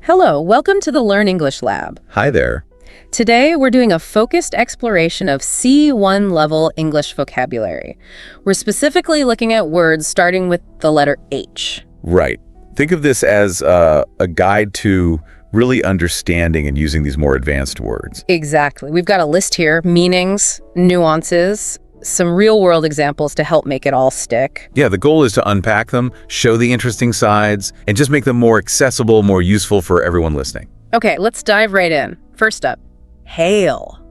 Hello, welcome to the Learn English Lab. Hi there. Today, we're doing a focused exploration of C1 level English vocabulary. We're specifically looking at words starting with the letter H. Right. Think of this as a guide to really understanding and using these more advanced words. Exactly. We've got a list here, meanings, nuances, some real-world examples to help make it all stick. Yeah, the goal is to unpack them, show the interesting sides, and just make them more accessible, more useful for everyone listening. Okay, let's dive right in. First up, hail.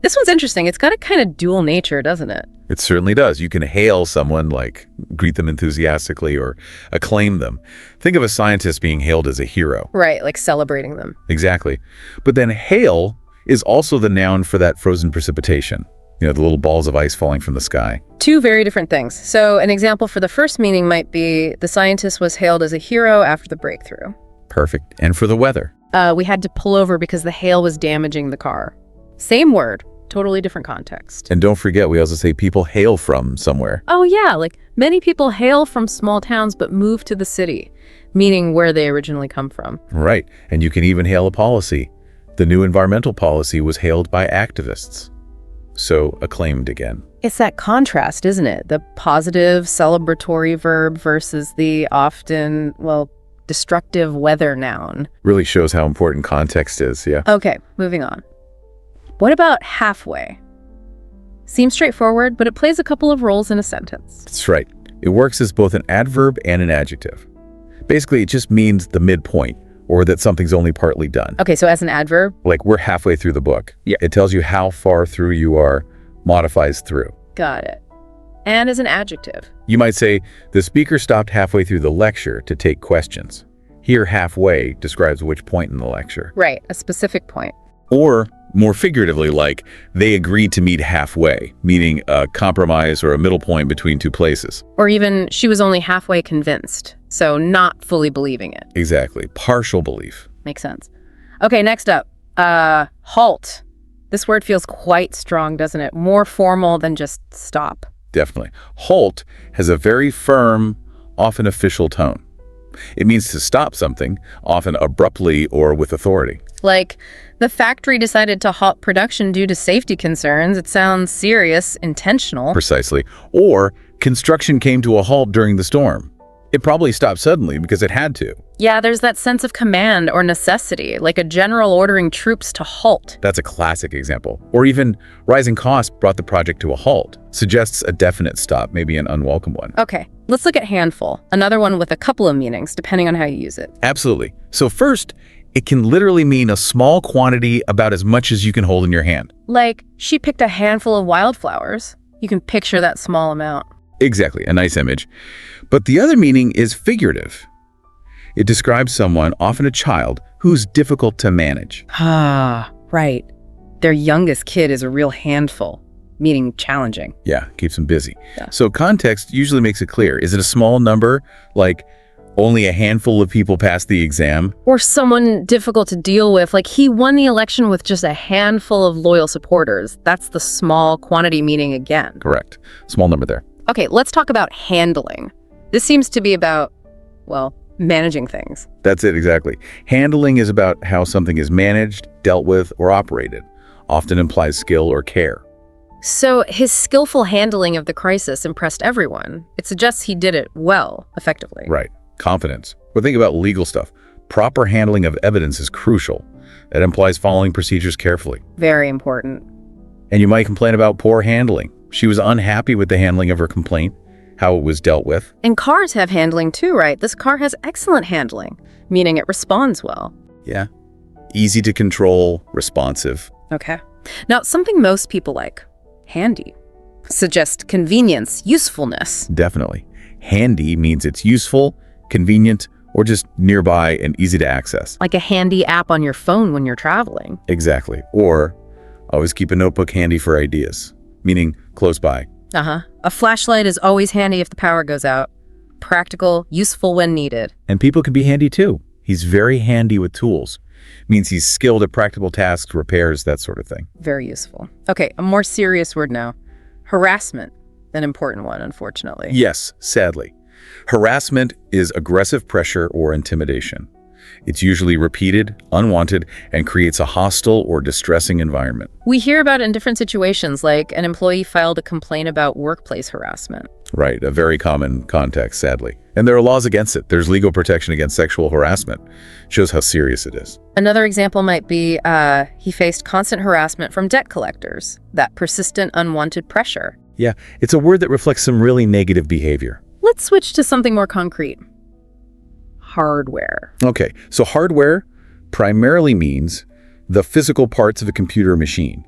This one's interesting. It's got a kind of dual nature, doesn't it? It certainly does. You can hail someone, like greet them enthusiastically or acclaim them. Think of a scientist being hailed as a hero. Right, like celebrating them. Exactly. But then hail is also the noun for that frozen precipitation. You know, the little balls of ice falling from the sky. Two very different things. So an example for the first meaning might be the scientist was hailed as a hero after the breakthrough. Perfect. And for the weather. We had to pull over because the hail was damaging the car. Same word, totally different context. And don't forget, we also say people hail from somewhere. Oh yeah, like many people hail from small towns but move to the city, meaning where they originally come from. Right. And you can even hail a policy. The new environmental policy was hailed by activists. So acclaimed again. It's that contrast, isn't it? The positive celebratory verb versus the often, destructive weather noun. Really shows how important context is, yeah. Okay, moving on. What about halfway? Seems straightforward, but it plays a couple of roles in a sentence. That's right. It works as both an adverb and an adjective. Basically, it just means the midpoint, or that something's only partly done. Okay, so as an adverb? Like we're halfway through the book. Yeah. It tells you how far through you are, modifies through. Got it. And as an adjective? You might say, the speaker stopped halfway through the lecture to take questions. Here, halfway describes which point in the lecture. Right, a specific point. Or, more figuratively, like, they agreed to meet halfway, meaning a compromise or a middle point between two places. Or even, she was only halfway convinced, so not fully believing it. Exactly. Partial belief. Makes sense. Okay, next up, halt. This word feels quite strong, doesn't it? More formal than just stop. Definitely. Halt has a very firm, often official tone. It means to stop something, often abruptly or with authority. Like, the factory decided to halt production due to safety concerns. It sounds serious, intentional. Precisely. Or, construction came to a halt during the storm. It probably stopped suddenly because it had to. Yeah, there's that sense of command or necessity, like a general ordering troops to halt. That's a classic example. Or even, rising costs brought the project to a halt. Suggests a definite stop, maybe an unwelcome one. Okay, let's look at handful, another one with a couple of meanings, depending on how you use it. Absolutely. So first, it can literally mean a small quantity, about as much as you can hold in your hand. Like, she picked a handful of wildflowers. You can picture that small amount. Exactly, a nice image. But the other meaning is figurative. It describes someone, often a child, who's difficult to manage. Ah, right. Their youngest kid is a real handful, meaning challenging. Yeah, keeps them busy. Yeah. So context usually makes it clear. Is it a small number, like only a handful of people passed the exam? Or someone difficult to deal with, like he won the election with just a handful of loyal supporters. That's the small quantity meaning again. Correct. Small number there. Okay, let's talk about handling. This seems to be about, managing things. That's it, exactly. Handling is about how something is managed, dealt with, or operated. Often implies skill or care. So his skillful handling of the crisis impressed everyone. It suggests he did it well, effectively. Right. Confidence. Or think about legal stuff. Proper handling of evidence is crucial. That implies following procedures carefully. Very important. And you might complain about poor handling. She was unhappy with the handling of her complaint, how it was dealt with. And cars have handling too, right? This car has excellent handling, meaning it responds well. Yeah. Easy to control, responsive. Okay. Now, something most people like, handy, suggests convenience, usefulness. Definitely. Handy means it's useful, convenient, or just nearby and easy to access. Like a handy app on your phone when you're traveling. Exactly. Or always keep a notebook handy for ideas, meaning close by. A flashlight is always handy if the power goes out. Practical, useful when needed. And people can be handy too. He's very handy with tools. Means he's skilled at practical tasks, repairs, that sort of thing. Very useful. Okay, a more serious word now. Harassment. An important one, unfortunately. Yes, sadly. Harassment is aggressive pressure or intimidation. It's usually repeated, unwanted, and creates a hostile or distressing environment. We hear about it in different situations, like an employee filed a complaint about workplace harassment. Right, a very common context, sadly. And there are laws against it. There's legal protection against sexual harassment. Shows how serious it is. Another example might be he faced constant harassment from debt collectors, that persistent, unwanted pressure. Yeah, it's a word that reflects some really negative behavior. Let's switch to something more concrete. Hardware. Okay, so hardware primarily means the physical parts of a computer or machine,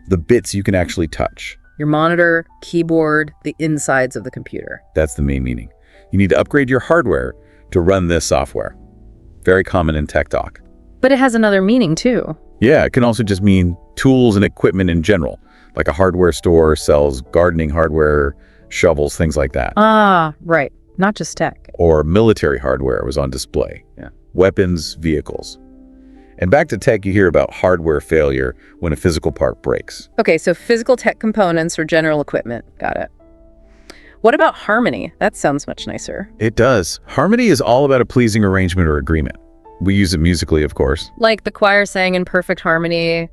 the bits you can actually touch. Your monitor, keyboard, the insides of the computer. That's the main meaning. You need to upgrade your hardware to run this software. Very common in tech talk. But it has another meaning too. Yeah, it can also just mean tools and equipment in general, like a hardware store sells gardening hardware, shovels, things like that. Ah, right. Not just tech. Or military hardware was on display. Yeah. Weapons, vehicles. And back to tech, you hear about hardware failure when a physical part breaks. Okay, so physical tech components or general equipment. Got it. What about harmony? That sounds much nicer. It does. Harmony is all about a pleasing arrangement or agreement. We use it musically, of course. Like the choir sang in perfect harmony,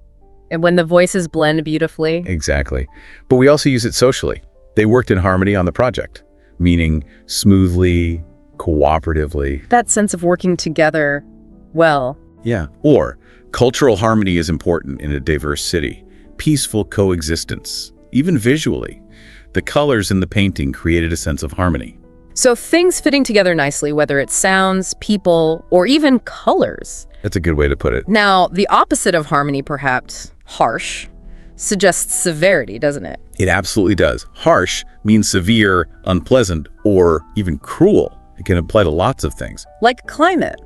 and when the voices blend beautifully. Exactly. But we also use it socially. They worked in harmony on the project, meaning smoothly, cooperatively. That sense of working together well. Yeah. Or cultural harmony is important in a diverse city. Peaceful coexistence, even visually. The colors in the painting created a sense of harmony. So things fitting together nicely, whether it's sounds, people, or even colors. That's a good way to put it. Now, the opposite of harmony, perhaps, harsh, suggests severity, doesn't it? It absolutely does. Harsh means severe, unpleasant, or even cruel. It can apply to lots of things. Like climate.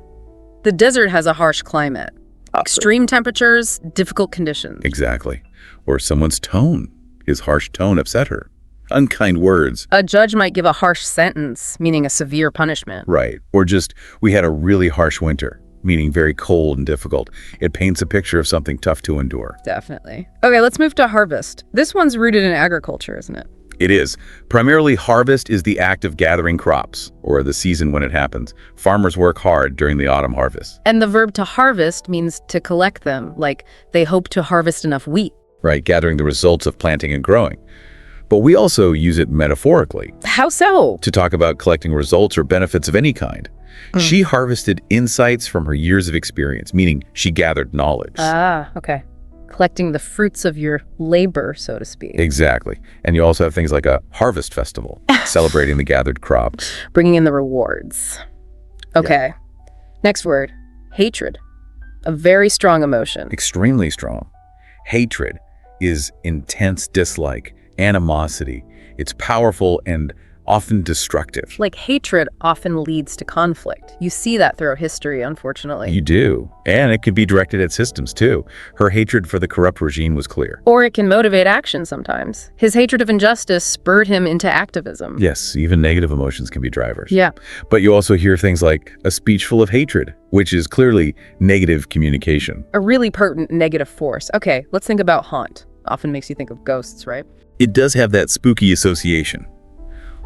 The desert has a harsh climate. Extreme temperatures, difficult conditions. Exactly. Or someone's tone. His harsh tone upset her. Unkind words. A judge might give a harsh sentence, meaning a severe punishment. Right. Or just, we had a really harsh winter, meaning very cold and difficult. It paints a picture of something tough to endure. Definitely. Okay, let's move to harvest. This one's rooted in agriculture, isn't it? It is. Primarily, harvest is the act of gathering crops, or the season when it happens. Farmers work hard during the autumn harvest. And the verb to harvest means to collect them, like they hope to harvest enough wheat. Right, gathering the results of planting and growing. But we also use it metaphorically. How so? To talk about collecting results or benefits of any kind. She harvested insights from her years of experience, meaning she gathered knowledge. Ah, okay. Collecting the fruits of your labor, so to speak. Exactly. And you also have things like a harvest festival, celebrating the gathered crops. Bringing in the rewards. Okay. Next word, hatred. A very strong emotion. Extremely strong. Hatred is intense dislike, animosity. It's powerful and often destructive. Like hatred often leads to conflict. You see that throughout history, unfortunately. You do. And it can be directed at systems, too. Her hatred for the corrupt regime was clear. Or it can motivate action sometimes. His hatred of injustice spurred him into activism. Yes, even negative emotions can be drivers. Yeah. But you also hear things like a speech full of hatred, which is clearly negative communication. A really potent negative force. Okay, let's think about haunt. Often makes you think of ghosts, right? It does have that spooky association.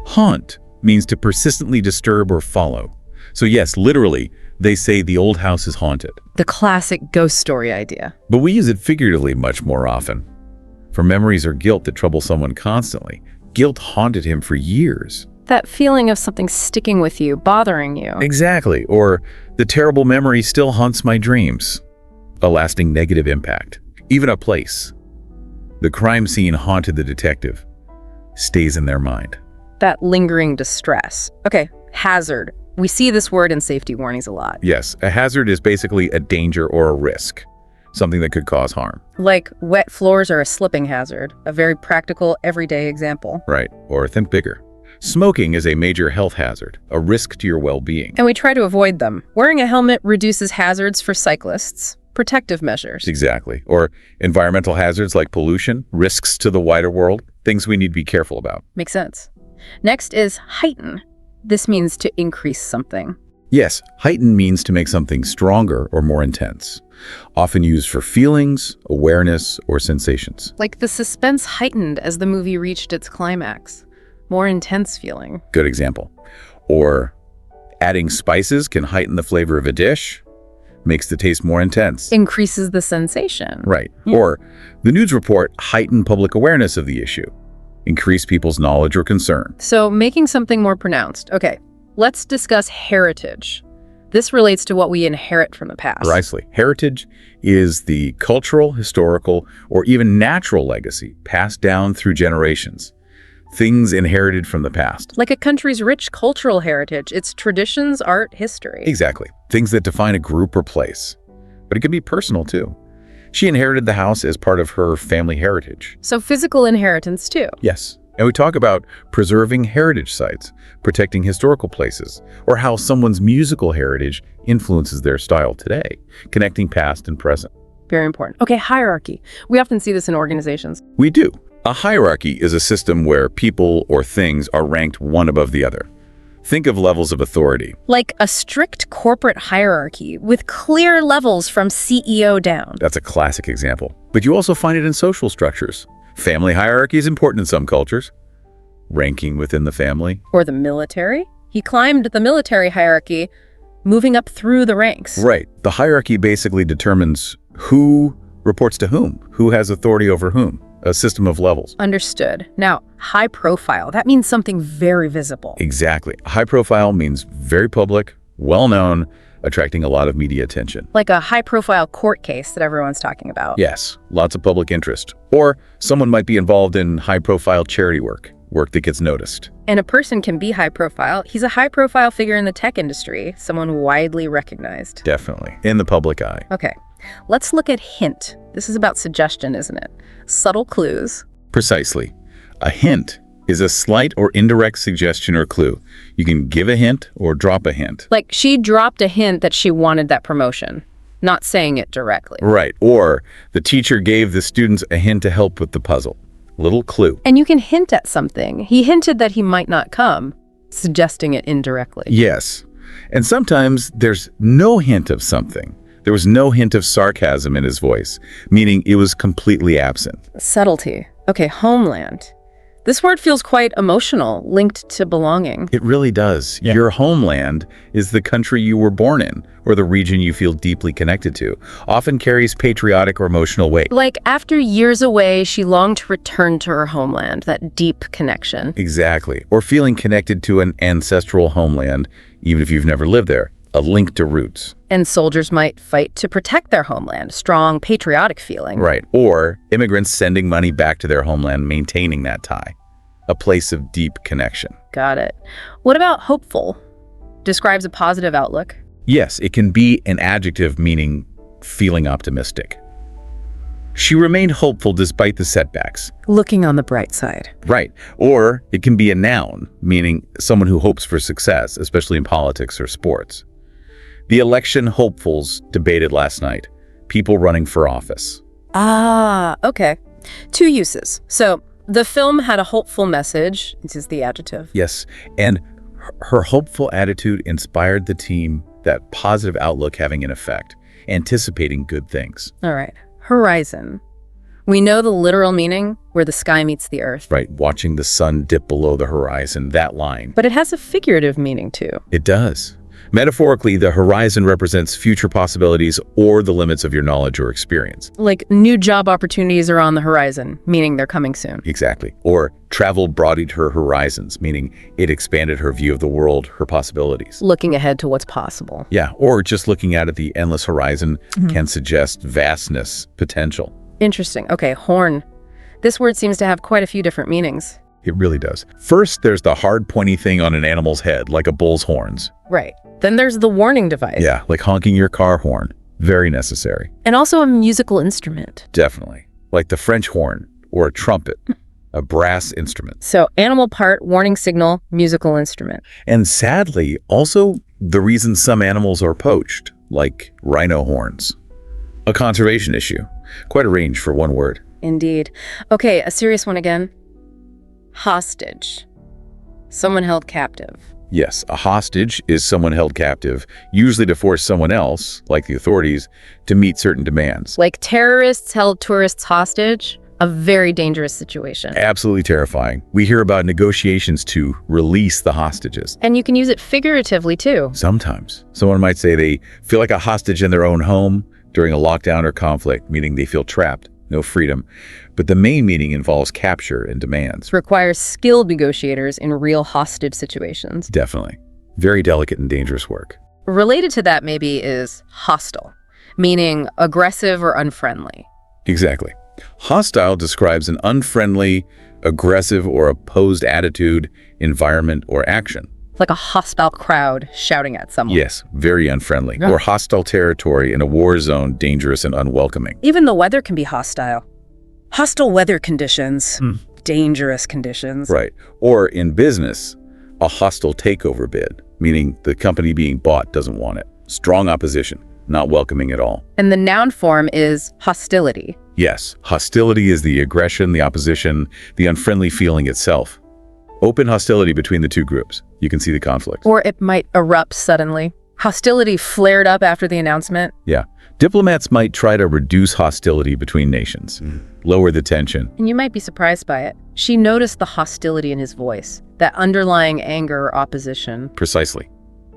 Haunt means to persistently disturb or follow. So yes, literally, they say the old house is haunted. The classic ghost story idea. But we use it figuratively much more often. For memories or guilt that trouble someone constantly, guilt haunted him for years. That feeling of something sticking with you, bothering you. Exactly. Or the terrible memory still haunts my dreams. A lasting negative impact. Even a place. The crime scene haunted the detective. Stays in their mind. That lingering distress. Okay, hazard. We see this word in safety warnings a lot. Yes, a hazard is basically a danger or a risk. Something that could cause harm. Like wet floors are a slipping hazard. A very practical, everyday example. Right, or think bigger. Smoking is a major health hazard, a risk to your well-being. And we try to avoid them. Wearing a helmet reduces hazards for cyclists. Protective measures. Exactly. Or environmental hazards like pollution, risks to the wider world, things we need to be careful about. Makes sense. Next is heighten. This means to increase something. Yes, heighten means to make something stronger or more intense. Often used for feelings, awareness, or sensations. Like the suspense heightened as the movie reached its climax. More intense feeling. Good example. Or adding spices can heighten the flavor of a dish. makes the taste more intense. Increases the sensation. Right. Yeah. Or the news report heightened public awareness of the issue, increased people's knowledge or concern. So making something more pronounced. Okay, let's discuss heritage. This relates to what we inherit from the past. Precisely. Heritage is the cultural, historical, or even natural legacy passed down through generations. Things inherited from the past. Like a country's rich cultural heritage, its traditions, art, history. Exactly. Things that define a group or place. But it can be personal too. She inherited the house as part of her family heritage. So physical inheritance too. Yes. And we talk about preserving heritage sites, protecting historical places, or how someone's musical heritage influences their style today, connecting past and present. Very important. Okay, hierarchy. We often see this in organizations. We do. A hierarchy is a system where people or things are ranked one above the other. Think of levels of authority. Like a strict corporate hierarchy with clear levels from CEO down. That's a classic example. But you also find it in social structures. Family hierarchy is important in some cultures. Ranking within the family. Or the military. He climbed the military hierarchy, moving up through the ranks. Right. The hierarchy basically determines who reports to who has authority over whom. A system of levels. Understood. Now, high profile, that means something very visible. Exactly. High profile means very public, well-known, attracting a lot of media attention. Like a high profile court case that everyone's talking about. Yes, lots of public interest. Or someone might be involved in high profile charity work that gets noticed. And a person can be high profile. He's a high profile figure in the tech industry, someone widely recognized. Definitely. In the public eye. Okay, let's look at hint. This is about suggestion, isn't it? Subtle clues. Precisely. A hint is a slight or indirect suggestion or clue. You can give a hint or drop a hint. Like she dropped a hint that she wanted that promotion, not saying it directly. Right. Or the teacher gave the students a hint to help with the puzzle. Little clue. And you can hint at something. He hinted that he might not come, suggesting it indirectly. Yes. And sometimes there's no hint of something. There was no hint of sarcasm in his voice, meaning it was completely absent. Subtlety. Okay, homeland. This word feels quite emotional, linked to belonging. It really does. Yeah. Your homeland is the country you were born in, or the region you feel deeply connected to. Often carries patriotic or emotional weight. Like after years away, she longed to return to her homeland, that deep connection. Exactly. Or feeling connected to an ancestral homeland, even if you've never lived there. A link to roots. And soldiers might fight to protect their homeland, strong patriotic feeling. Right. Or immigrants sending money back to their homeland, maintaining that tie. A place of deep connection. Got it. What about hopeful? Describes a positive outlook. Yes, it can be an adjective meaning feeling optimistic. She remained hopeful despite the setbacks. Looking on the bright side. Right. Or it can be a noun, meaning someone who hopes for success, especially in politics or sports. The election hopefuls debated last night. People running for office. Ah, okay. Two uses. So the film had a hopeful message. This is the adjective. Yes, and her hopeful attitude inspired the team, that positive outlook having an effect, anticipating good things. All right. Horizon. We know the literal meaning, where the sky meets the earth. Right, watching the sun dip below the horizon, that line. But it has a figurative meaning too. It does. Metaphorically, the horizon represents future possibilities or the limits of your knowledge or experience. Like new job opportunities are on the horizon, meaning they're coming soon. Exactly. Or travel broadened her horizons, meaning it expanded her view of the world, her possibilities. Looking ahead to what's possible. Yeah, or just looking out at the endless horizon can suggest vastness, potential. Interesting. Okay, horn. This word seems to have quite a few different meanings. It really does. First, there's the hard, pointy thing on an animal's head, like a bull's horns. Right. Then there's the warning device. Yeah, like honking your car horn. Very necessary. And also a musical instrument. Definitely. Like the French horn or a trumpet, a brass instrument. So animal part, warning signal, musical instrument. And sadly, also the reason some animals are poached, like rhino horns. A conservation issue. Quite a range for one word. Indeed. Okay, a serious one again. Hostage. Someone held captive. Yes, a hostage is someone held captive, usually to force someone else, like the authorities, to meet certain demands. Like terrorists held tourists hostage, A very dangerous situation. Absolutely terrifying. We hear about negotiations to release the hostages. And you can use it figuratively, too. Sometimes. Someone might say they feel like a hostage in their own home during a lockdown or conflict, meaning they feel trapped, no freedom. But the main meaning involves capture and demands. It requires skilled negotiators in real hostage situations. Definitely. Very delicate and dangerous work. Related to that maybe is hostile, meaning aggressive or unfriendly. Exactly. Hostile describes an unfriendly, aggressive, or opposed attitude, environment, or action. Like a hostile crowd shouting at someone. Yes, very unfriendly. Yeah. Or hostile territory in a war zone, dangerous and unwelcoming. Even the weather can be hostile. Hostile weather conditions, dangerous conditions. Right. Or in business, a hostile takeover bid, meaning the company being bought doesn't want it. Strong opposition, not welcoming at all. And the noun form is hostility. Yes, hostility is the aggression, the opposition, the unfriendly feeling itself. Open hostility between the two groups. You can see the conflict. Or it might erupt suddenly. Hostility flared up after the announcement. Yeah. Diplomats might try to reduce hostility between nations, lower the tension. And you might be surprised by it. She noticed the hostility in his voice, that underlying anger or opposition. Precisely.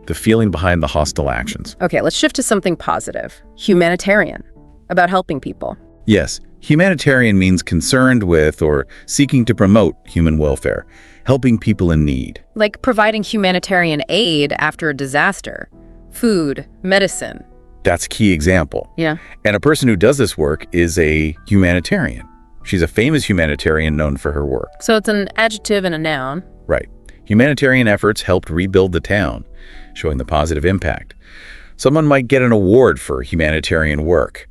The feeling behind the hostile actions. Okay, let's shift to something positive. Humanitarian, about helping people. Yes, humanitarian means concerned with or seeking to promote human welfare, helping people in need. Like providing humanitarian aid after a disaster. Food, medicine. That's a key example. Yeah. And a person who does this work is a humanitarian. She's a famous humanitarian known for her work. So it's an adjective and a noun. Right. Humanitarian efforts helped rebuild the town, showing the positive impact. Someone might get an award for humanitarian work.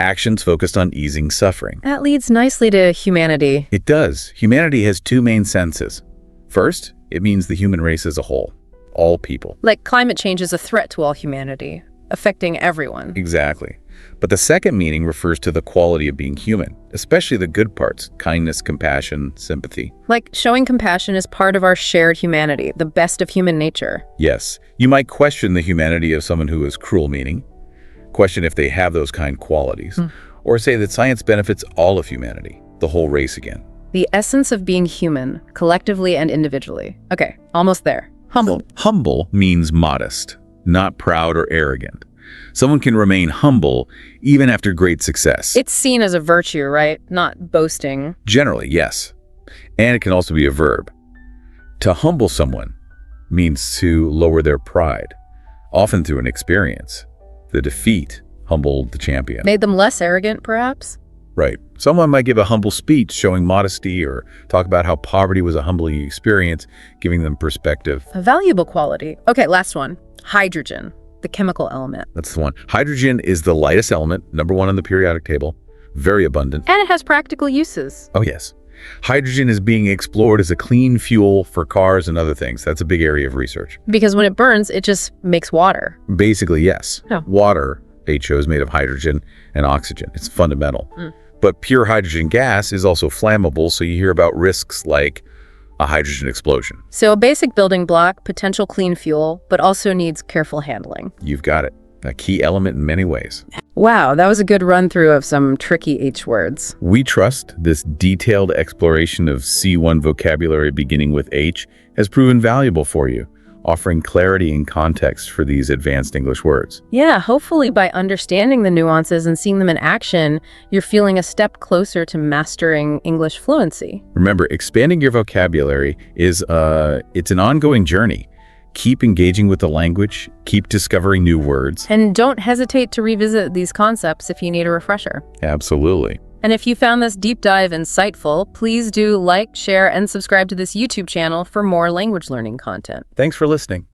Actions focused on easing suffering. That leads nicely to humanity. It does. Humanity has two main senses. First, it means the human race as a whole, all people. Like climate change is a threat to all humanity, affecting everyone. Exactly. But the second meaning refers to the quality of being human, especially the good parts, kindness, compassion, sympathy. Like showing compassion is part of our shared humanity, the best of human nature. Yes, you might question the humanity of someone who is cruel meaning, question if they have those kind qualities, or say that science benefits all of humanity, the whole race again. The essence of being human, collectively and individually. Okay, almost there. Humble. Humble means modest, not proud or arrogant. Someone can remain humble even after great success. It's seen as a virtue, right? Not boasting. Generally, yes. And it can also be a verb. To humble someone means to lower their pride, often through an experience. The defeat humbled the champion. Made them less arrogant, perhaps? Right. Someone might give a humble speech showing modesty or talk about how poverty was a humbling experience, giving them perspective. A valuable quality. Okay, last one. Hydrogen, the chemical element. That's the one. Hydrogen is the lightest element, number one on the periodic table, very abundant. And it has practical uses. Oh, yes. Hydrogen is being explored as a clean fuel for cars and other things. That's a big area of research. Because when it burns, it just makes water. Basically, yes. Oh. Water, HO, is made of hydrogen and oxygen. It's fundamental. But pure hydrogen gas is also flammable, so you hear about risks like a hydrogen explosion. So a basic building block, potential clean fuel, but also needs careful handling. You've got it. A key element in many ways. Wow, that was a good run through of some tricky H words. We trust this detailed exploration of C1 vocabulary beginning with H has proven valuable for you, offering clarity and context for these advanced English words. Yeah, hopefully by understanding the nuances and seeing them in action, you're feeling a step closer to mastering English fluency. Remember, expanding your vocabulary is it's an ongoing journey. Keep engaging with the language, keep discovering new words. And don't hesitate to revisit these concepts if you need a refresher. Absolutely. And if you found this deep dive insightful, please do like, share, and subscribe to this YouTube channel for more language learning content. Thanks for listening.